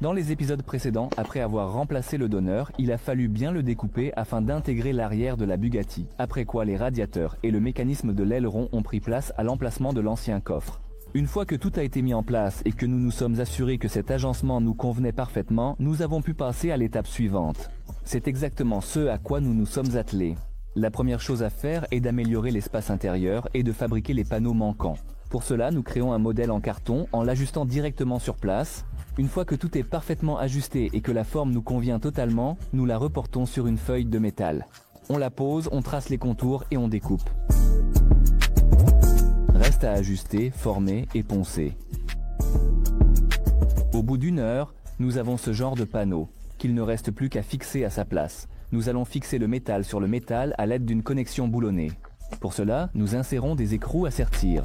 Dans les épisodes précédents, après avoir remplacé le donneur, il a fallu bien le découper afin d'intégrer l'arrière de la Bugatti, après quoi les radiateurs et le mécanisme de l'aileron ont pris place à l'emplacement de l'ancien coffre. Une fois que tout a été mis en place et que nous nous sommes assurés que cet agencement nous convenait parfaitement, nous avons pu passer à l'étape suivante. C'est exactement ce à quoi nous nous sommes attelés. La première chose à faire est d'améliorer l'espace intérieur et de fabriquer les panneaux manquants. Pour cela, nous créons un modèle en carton en l'ajustant directement sur place. Une fois que tout est parfaitement ajusté et que la forme nous convient totalement, nous la reportons sur une feuille de métal. On la pose, on trace les contours et on découpe. Reste à ajuster, former et poncer. Au bout d'1 heure, nous avons ce genre de panneau, qu'il ne reste plus qu'à fixer à sa place. Nous allons fixer le métal sur le métal à l'aide d'une connexion boulonnée. Pour cela, nous insérons des écrous à sertir.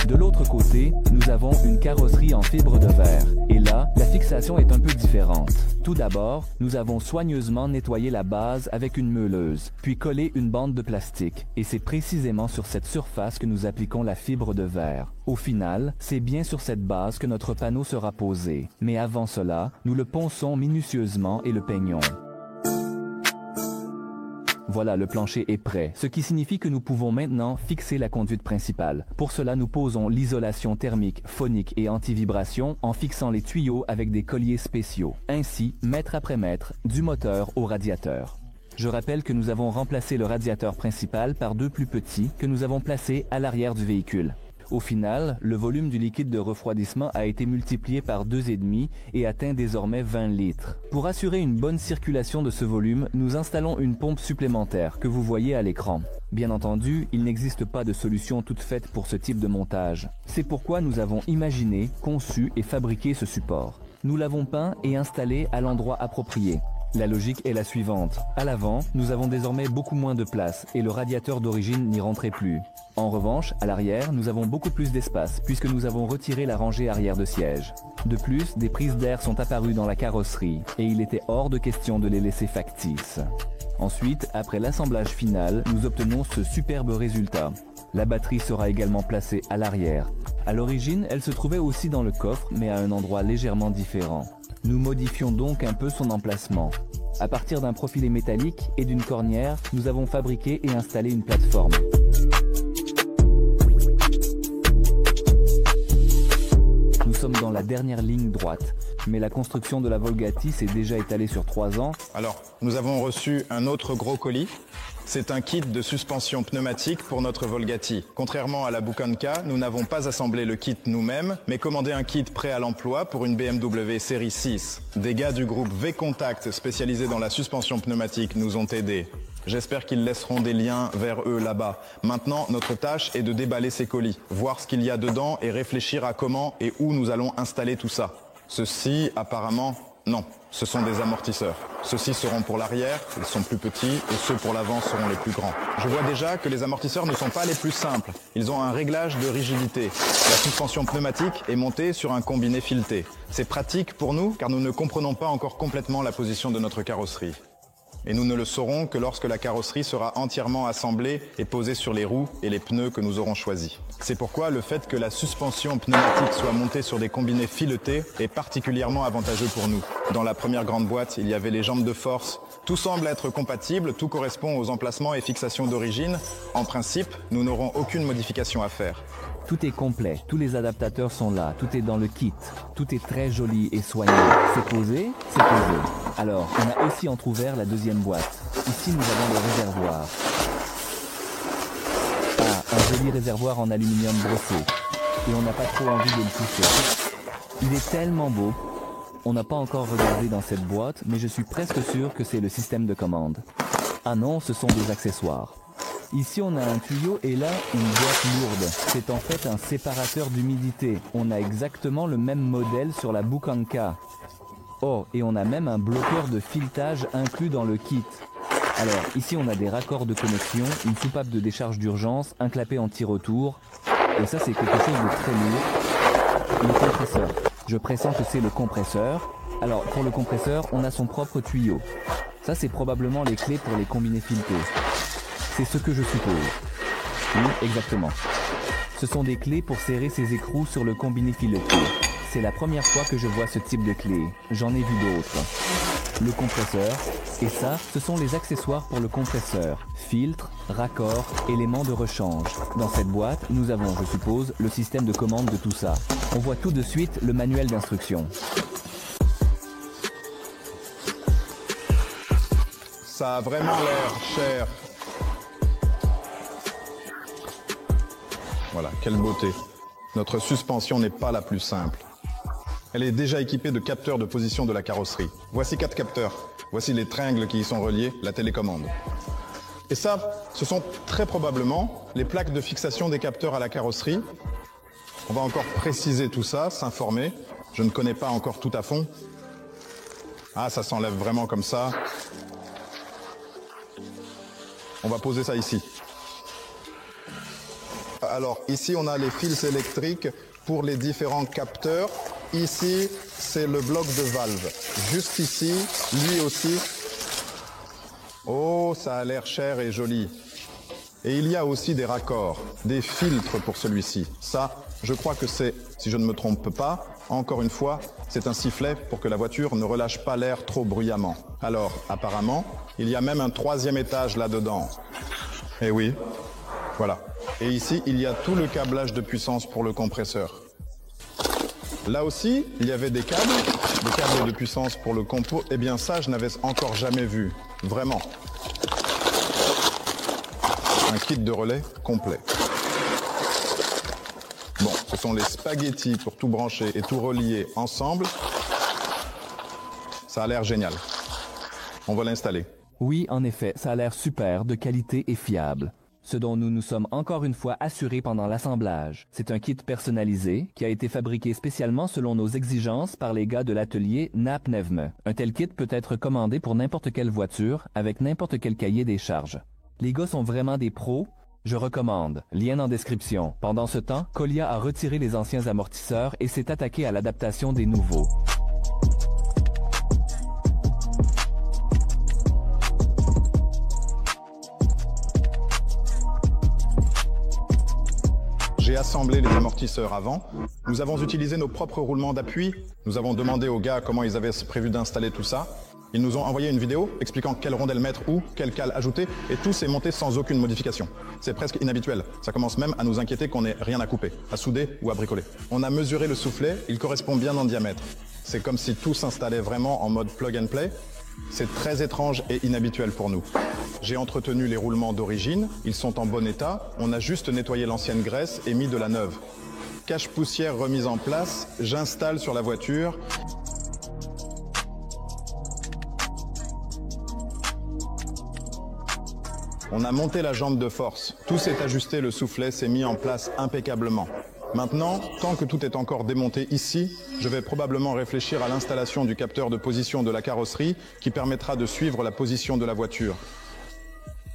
De l'autre côté, nous avons une carrosserie en fibre de verre. Et là, la fixation est un peu différente. Tout d'abord, nous avons soigneusement nettoyé la base avec une meuleuse, puis collé une bande de plastique. Et c'est précisément sur cette surface que nous appliquons la fibre de verre. Au final, c'est bien sur cette base que notre panneau sera posé. Mais avant cela, nous le ponçons minutieusement et le peignons. Voilà, le plancher est prêt, ce qui signifie que nous pouvons maintenant fixer la conduite principale. Pour cela, nous posons l'isolation thermique, phonique et anti-vibration en fixant les tuyaux avec des colliers spéciaux. Ainsi, mètre après mètre, du moteur au radiateur. Je rappelle que nous avons remplacé le radiateur principal par 2 plus petits que nous avons placés à l'arrière du véhicule. Au final, le volume du liquide de refroidissement a été multiplié par 2,5 et atteint désormais 20 litres. Pour assurer une bonne circulation de ce volume, nous installons une pompe supplémentaire que vous voyez à l'écran. Bien entendu, il n'existe pas de solution toute faite pour ce type de montage. C'est pourquoi nous avons imaginé, conçu et fabriqué ce support. Nous l'avons peint et installé à l'endroit approprié. La logique est la suivante. À l'avant, nous avons désormais beaucoup moins de place et le radiateur d'origine n'y rentrait plus. En revanche, à l'arrière, nous avons beaucoup plus d'espace puisque nous avons retiré la rangée arrière de sièges. De plus, des prises d'air sont apparues dans la carrosserie et il était hors de question de les laisser factices. Ensuite, après l'assemblage final, nous obtenons ce superbe résultat. La batterie sera également placée à l'arrière. À l'origine, elle se trouvait aussi dans le coffre mais à un endroit légèrement différent. Nous modifions donc un peu son emplacement. À partir d'un profilé métallique et d'une cornière, nous avons fabriqué et installé une plateforme. Nous sommes dans la dernière ligne droite, mais la construction de la Volgati s'est déjà étalée sur 3 ans. Alors, nous avons reçu un autre gros colis. C'est un kit de suspension pneumatique pour notre Volgati. Contrairement à la Bukhanka, nous n'avons pas assemblé le kit nous-mêmes, mais commandé un kit prêt à l'emploi pour une BMW série 6. Des gars du groupe V-Contact spécialisés dans la suspension pneumatique nous ont aidés. J'espère qu'ils laisseront des liens vers eux là-bas. Maintenant, notre tâche est de déballer ces colis, voir ce qu'il y a dedans et réfléchir à comment et où nous allons installer tout ça. Ceci, apparemment, non. Ce sont des amortisseurs. Ceux-ci seront pour l'arrière, ils sont plus petits, et ceux pour l'avant seront les plus grands. Je vois déjà que les amortisseurs ne sont pas les plus simples. Ils ont un réglage de rigidité. La suspension pneumatique est montée sur un combiné fileté. C'est pratique pour nous car nous ne comprenons pas encore complètement la position de notre carrosserie. Et nous ne le saurons que lorsque la carrosserie sera entièrement assemblée et posée sur les roues et les pneus que nous aurons choisis. C'est pourquoi le fait que la suspension pneumatique soit montée sur des combinés filetés est particulièrement avantageux pour nous. Dans la première grande boîte, il y avait les jambes de force. Tout semble être compatible, tout correspond aux emplacements et fixations d'origine. En principe, nous n'aurons aucune modification à faire. Tout est complet, tous les adaptateurs sont là, tout est dans le kit. Tout est très joli et soigné. C'est posé, c'est posé. Alors, on a aussi entrouvert la deuxième boîte. Ici, nous avons le réservoir. Ah, un joli réservoir en aluminium brossé. Et on n'a pas trop envie de le toucher. Il est tellement beau. On n'a pas encore regardé dans cette boîte, mais je suis presque sûr que c'est le système de commande. Ah non, ce sont des accessoires. Ici, on a un tuyau et là, une boîte lourde. C'est en fait un séparateur d'humidité. On a exactement le même modèle sur la Bukhanka. Oh, et on a même un bloqueur de filetage inclus dans le kit. Alors, ici, on a des raccords de connexion, une soupape de décharge d'urgence, un clapet anti-retour. Et ça, c'est quelque chose de très lourd. Le compresseur. Je pressens que c'est le compresseur. Alors, pour le compresseur, on a son propre tuyau. Ça, c'est probablement les clés pour les combinés filetés. C'est ce que je suppose. Oui, exactement. Ce sont des clés pour serrer ces écrous sur le combiné fileté. c'est la première fois que je vois ce type de clé. J'en ai vu d'autres. Le compresseur, et ça, ce sont les accessoires pour le compresseur. Filtre, raccord, éléments de rechange. Dans cette boîte, nous avons, je suppose, le système de commande de tout ça. On voit tout de suite le manuel d'instruction. Ça a vraiment l'air cher. Voilà, quelle beauté. Notre suspension n'est pas la plus simple. Elle est déjà équipée de capteurs de position de la carrosserie. Voici 4 capteurs. Voici les tringles qui y sont reliés, la télécommande. Et ça, ce sont très probablement les plaques de fixation des capteurs à la carrosserie. On va encore préciser tout ça, s'informer. Je ne connais pas encore tout à fond. Ah, ça s'enlève vraiment comme ça. On va poser ça ici. Alors, ici, on a les fils électriques pour les différents capteurs. Ici, c'est le bloc de valve. Juste ici, lui aussi. Oh, ça a l'air cher et joli. Et il y a aussi des raccords, des filtres pour celui-ci. Ça, je crois que c'est, si je ne me trompe pas, encore une fois, c'est un sifflet pour que la voiture ne relâche pas l'air trop bruyamment. Alors, apparemment, il y a même un 3e étage là-dedans. Eh oui, voilà. Et ici, il y a tout le câblage de puissance pour le compresseur. Là aussi, il y avait des câbles de puissance pour le compo. Eh bien ça, je n'avais encore jamais vu. Vraiment. Un kit de relais complet. Bon, ce sont les spaghettis pour tout brancher et tout relier ensemble. Ça a l'air génial. On va l'installer. Oui, en effet, ça a l'air super, de qualité et fiable. Ce dont nous nous sommes encore une fois assurés pendant l'assemblage. C'est un kit personnalisé qui a été fabriqué spécialement selon nos exigences par les gars de l'atelier Nap-Nevme. Un tel kit peut être commandé pour n'importe quelle voiture avec n'importe quel cahier des charges. Les gars sont vraiment des pros. Je recommande. Lien en description. Pendant ce temps, Kolia a retiré les anciens amortisseurs et s'est attaqué à l'adaptation des nouveaux. J'ai assemblé les amortisseurs avant. Nous avons utilisé nos propres roulements d'appui. Nous avons demandé aux gars comment ils avaient prévu d'installer tout ça. Ils nous ont envoyé une vidéo expliquant quelle rondelle mettre où, quelle cale ajouter, et tout s'est monté sans aucune modification. C'est presque inhabituel. Ça commence même à nous inquiéter qu'on n'ait rien à couper, à souder ou à bricoler. On a mesuré le soufflet, il correspond bien en diamètre. C'est comme si tout s'installait vraiment en mode plug and play. C'est très étrange et inhabituel pour nous. J'ai entretenu les roulements d'origine, ils sont en bon état, on a juste nettoyé l'ancienne graisse et mis de la neuve. Cache-poussière remise en place, j'installe sur la voiture. On a monté la jambe de force, tout s'est ajusté, le soufflet s'est mis en place impeccablement. Maintenant, tant que tout est encore démonté ici, je vais probablement réfléchir à l'installation du capteur de position de la carrosserie qui permettra de suivre la position de la voiture.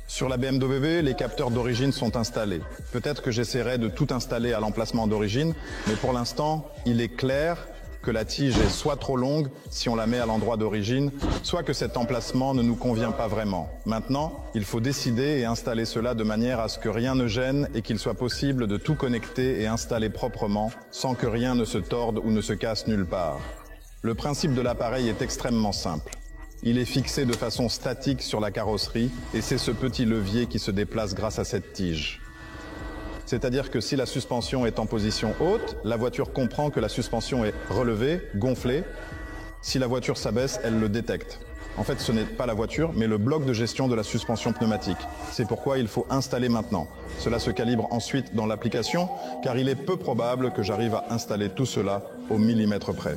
Sur la BMW, les capteurs d'origine sont installés. Peut-être que j'essaierai de tout installer à l'emplacement d'origine, mais pour l'instant, il est clair que la tige est soit trop longue si on la met à l'endroit d'origine, soit que cet emplacement ne nous convient pas vraiment. Maintenant, il faut décider et installer cela de manière à ce que rien ne gêne et qu'il soit possible de tout connecter et installer proprement sans que rien ne se torde ou ne se casse nulle part. Le principe de l'appareil est extrêmement simple. Il est fixé de façon statique sur la carrosserie et c'est ce petit levier qui se déplace grâce à cette tige. C'est-à-dire que si la suspension est en position haute, la voiture comprend que la suspension est relevée, gonflée. Si la voiture s'abaisse, elle le détecte. En fait, ce n'est pas la voiture, mais le bloc de gestion de la suspension pneumatique. C'est pourquoi il faut installer maintenant. Cela se calibre ensuite dans l'application, car il est peu probable que j'arrive à installer tout cela au millimètre près.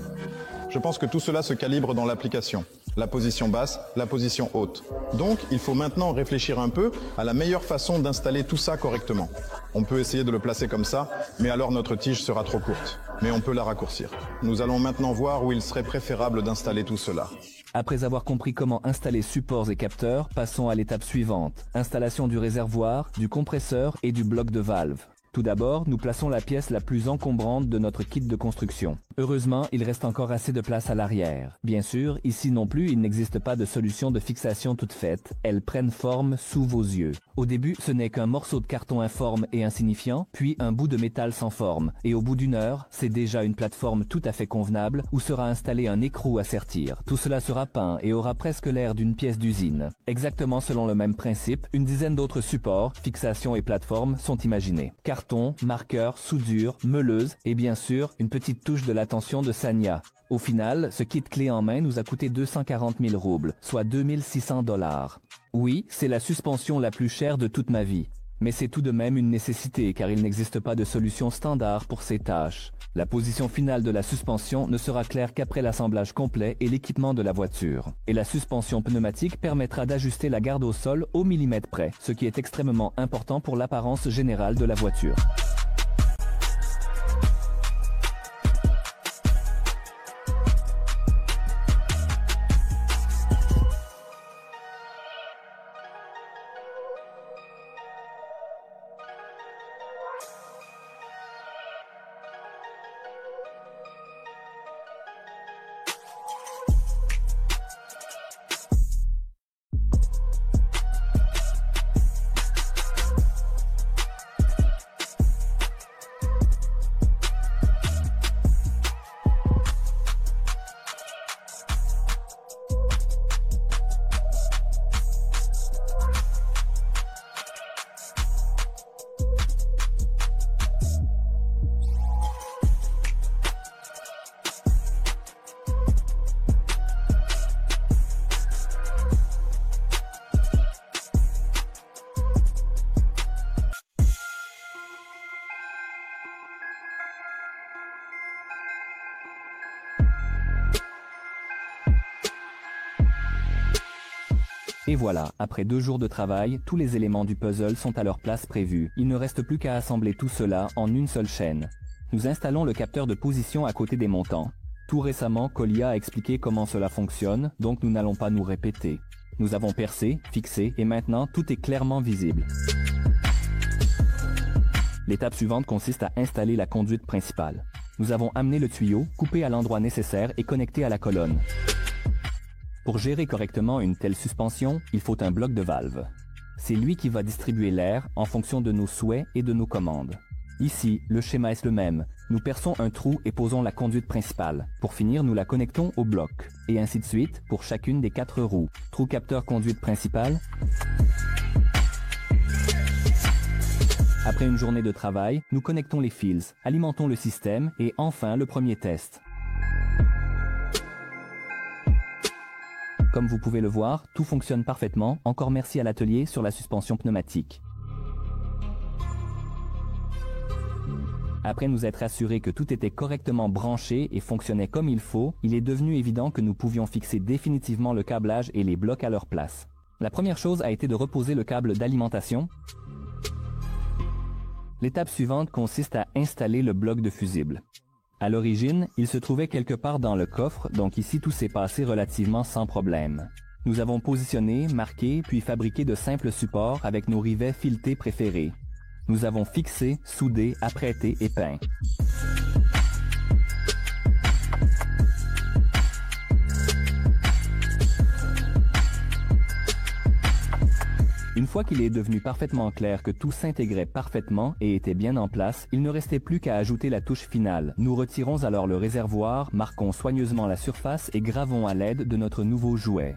Je pense que tout cela se calibre dans l'application. La position basse, la position haute. Donc, il faut maintenant réfléchir un peu à la meilleure façon d'installer tout ça correctement. On peut essayer de le placer comme ça, mais alors notre tige sera trop courte. Mais on peut la raccourcir. Nous allons maintenant voir où il serait préférable d'installer tout cela. Après avoir compris comment installer supports et capteurs, passons à l'étape suivante. Installation du réservoir, du compresseur et du bloc de valve. Tout d'abord, nous plaçons la pièce la plus encombrante de notre kit de construction. Heureusement, il reste encore assez de place à l'arrière. Bien sûr, ici non plus, il n'existe pas de solution de fixation toute faite. Elles prennent forme sous vos yeux. Au début, ce n'est qu'un morceau de carton informe et insignifiant, puis un bout de métal sans forme. Et au bout d'une heure, c'est déjà une plateforme tout à fait convenable où sera installé un écrou à sertir. Tout cela sera peint et aura presque l'air d'une pièce d'usine. Exactement selon le même principe, une dizaine d'autres supports, fixations et plateformes sont imaginés. Carton, marqueur, soudure, meuleuse et bien sûr, une petite touche de l'attention de Sania. Au final, ce kit clé en main nous a coûté 240 000 roubles, soit 2600 $. Oui, c'est la suspension la plus chère de toute ma vie. Mais c'est tout de même une nécessité car il n'existe pas de solution standard pour ces tâches. La position finale de la suspension ne sera claire qu'après l'assemblage complet et l'équipement de la voiture. Et la suspension pneumatique permettra d'ajuster la garde au sol au millimètre près, ce qui est extrêmement important pour l'apparence générale de la voiture. Et voilà, après 2 jours de travail, tous les éléments du puzzle sont à leur place prévue. Il ne reste plus qu'à assembler tout cela en une seule chaîne. Nous installons le capteur de position à côté des montants. Tout récemment, Kolia a expliqué comment cela fonctionne, donc nous n'allons pas nous répéter. Nous avons percé, fixé et maintenant tout est clairement visible. L'étape suivante consiste à installer la conduite principale. Nous avons amené le tuyau, coupé à l'endroit nécessaire et connecté à la colonne. Pour gérer correctement une telle suspension, il faut un bloc de valve. C'est lui qui va distribuer l'air en fonction de nos souhaits et de nos commandes. Ici, le schéma est le même. Nous perçons un trou et posons la conduite principale. Pour finir, nous la connectons au bloc. Et ainsi de suite pour chacune des 4 roues. Trou capteur conduite principale. Après une journée de travail, nous connectons les fils, alimentons le système et enfin le premier test. Comme vous pouvez le voir, tout fonctionne parfaitement. Encore merci à l'atelier sur la suspension pneumatique. Après nous être assurés que tout était correctement branché et fonctionnait comme il faut, il est devenu évident que nous pouvions fixer définitivement le câblage et les blocs à leur place. La première chose a été de reposer le câble d'alimentation. L'étape suivante consiste à installer le bloc de fusible. À l'origine, il se trouvait quelque part dans le coffre, donc ici tout s'est passé relativement sans problème. Nous avons positionné, marqué, puis fabriqué de simples supports avec nos rivets filetés préférés. Nous avons fixé, soudé, apprêté et peint. Une fois qu'il est devenu parfaitement clair que tout s'intégrait parfaitement et était bien en place, il ne restait plus qu'à ajouter la touche finale. Nous retirons alors le réservoir, marquons soigneusement la surface et gravons à l'aide de notre nouveau jouet.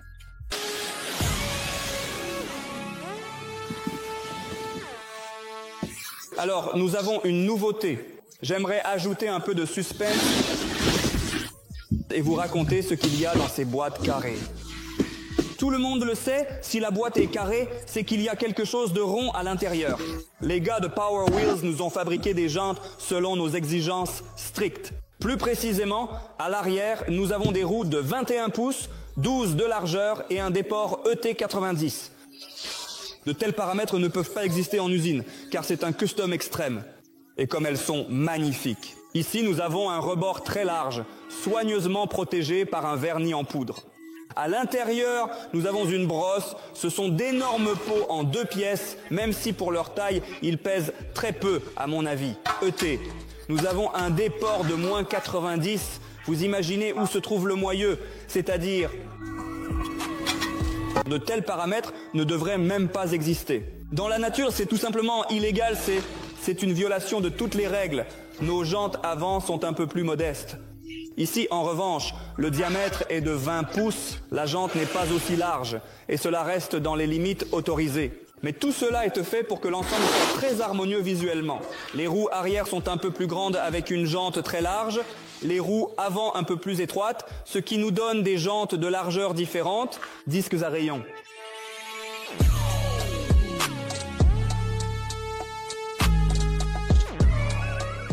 Alors, nous avons une nouveauté. J'aimerais ajouter un peu de suspense et vous raconter ce qu'il y a dans ces boîtes carrées. Tout le monde le sait, si la boîte est carrée, c'est qu'il y a quelque chose de rond à l'intérieur. Les gars de Power Wheels nous ont fabriqué des jantes selon nos exigences strictes. Plus précisément, à l'arrière, nous avons des roues de 21 pouces, 12 de largeur et un déport ET90. De tels paramètres ne peuvent pas exister en usine, car c'est un custom extrême. Et comme elles sont magnifiques. Ici, nous avons un rebord très large, soigneusement protégé par un vernis en poudre. À l'intérieur, nous avons une brosse. Ce sont d'énormes pots en 2 pièces, même si pour leur taille, ils pèsent très peu, à mon avis. ET. Nous avons un déport de moins 90. Vous imaginez où se trouve le moyeu, c'est-à-dire de tels paramètres ne devraient même pas exister. Dans la nature, c'est tout simplement illégal, c'est une violation de toutes les règles. Nos jantes avant sont un peu plus modestes. Ici, en revanche, le diamètre est de 20 pouces, la jante n'est pas aussi large, et cela reste dans les limites autorisées. Mais tout cela est fait pour que l'ensemble soit très harmonieux visuellement. Les roues arrière sont un peu plus grandes avec une jante très large, les roues avant un peu plus étroites, ce qui nous donne des jantes de largeur différentes, disques à rayons.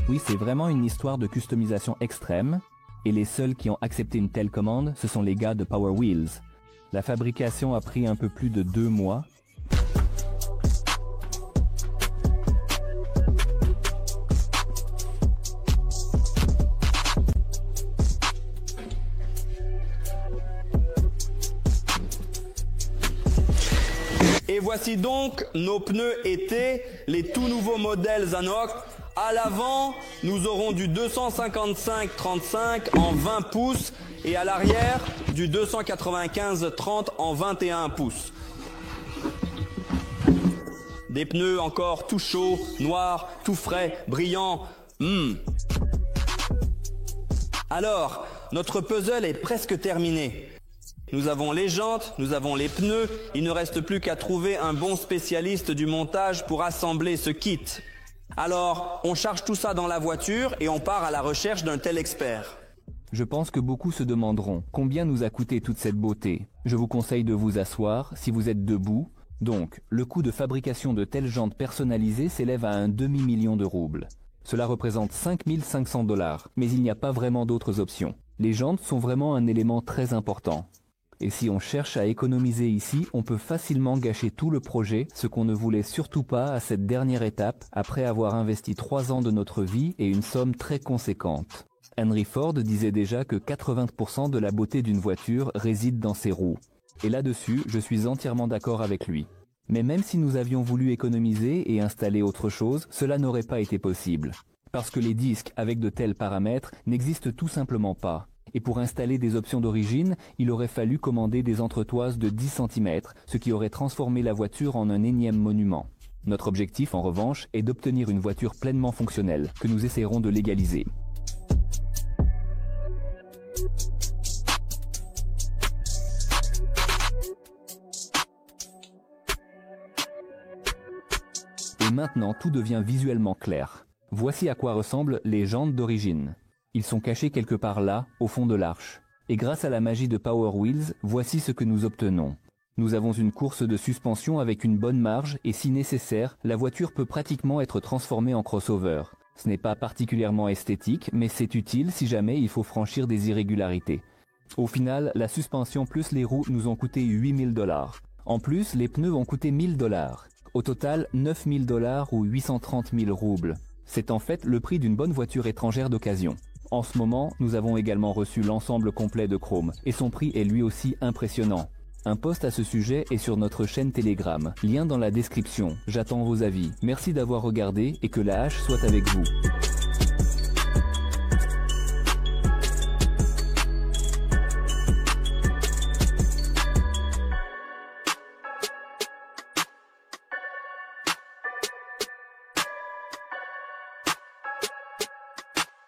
Oui, c'est vraiment une histoire de customisation extrême, et les seuls qui ont accepté une telle commande, ce sont les gars de Power Wheels. La fabrication a pris un peu plus de 2 mois. Et voici donc nos pneus été, les tout nouveaux modèles Zanox. À l'avant, nous aurons du 255-35 en 20 pouces et à l'arrière, du 295-30 en 21 pouces. Des pneus encore tout chauds, noirs, tout frais, brillants. Alors, notre puzzle est presque terminé. Nous avons les jantes, nous avons les pneus, il ne reste plus qu'à trouver un bon spécialiste du montage pour assembler ce kit. Alors, on charge tout ça dans la voiture et on part à la recherche d'un tel expert. Je pense que beaucoup se demanderont combien nous a coûté toute cette beauté. Je vous conseille de vous asseoir si vous êtes debout. Donc, le coût de fabrication de telles jantes personnalisées s'élève à un demi-million de roubles. Cela représente 5 500 $, mais il n'y a pas vraiment d'autres options. Les jantes sont vraiment un élément très important. Et si on cherche à économiser ici, on peut facilement gâcher tout le projet, ce qu'on ne voulait surtout pas à cette dernière étape, après avoir investi 3 ans de notre vie et une somme très conséquente. Henry Ford disait déjà que 80% de la beauté d'une voiture réside dans ses roues. Et là-dessus, je suis entièrement d'accord avec lui. Mais même si nous avions voulu économiser et installer autre chose, cela n'aurait pas été possible. Parce que les disques avec de tels paramètres n'existent tout simplement pas. Et pour installer des options d'origine, il aurait fallu commander des entretoises de 10 cm, ce qui aurait transformé la voiture en un énième monument. Notre objectif, en revanche, est d'obtenir une voiture pleinement fonctionnelle, que nous essaierons de légaliser. Et maintenant, tout devient visuellement clair. Voici à quoi ressemblent les jantes d'origine. Ils sont cachés quelque part là, au fond de l'arche. Et grâce à la magie de Power Wheels, voici ce que nous obtenons. Nous avons une course de suspension avec une bonne marge et si nécessaire, la voiture peut pratiquement être transformée en crossover. Ce n'est pas particulièrement esthétique, mais c'est utile si jamais il faut franchir des irrégularités. Au final, la suspension plus les roues nous ont coûté 8 000 $. En plus, les pneus ont coûté 1 000 $. Au total, 9 000 $ ou 830 000 roubles. C'est en fait le prix d'une bonne voiture étrangère d'occasion. En ce moment, nous avons également reçu l'ensemble complet de Chrome, et son prix est lui aussi impressionnant. Un post à ce sujet est sur notre chaîne Telegram, lien dans la description. J'attends vos avis. Merci d'avoir regardé et que la hache soit avec vous.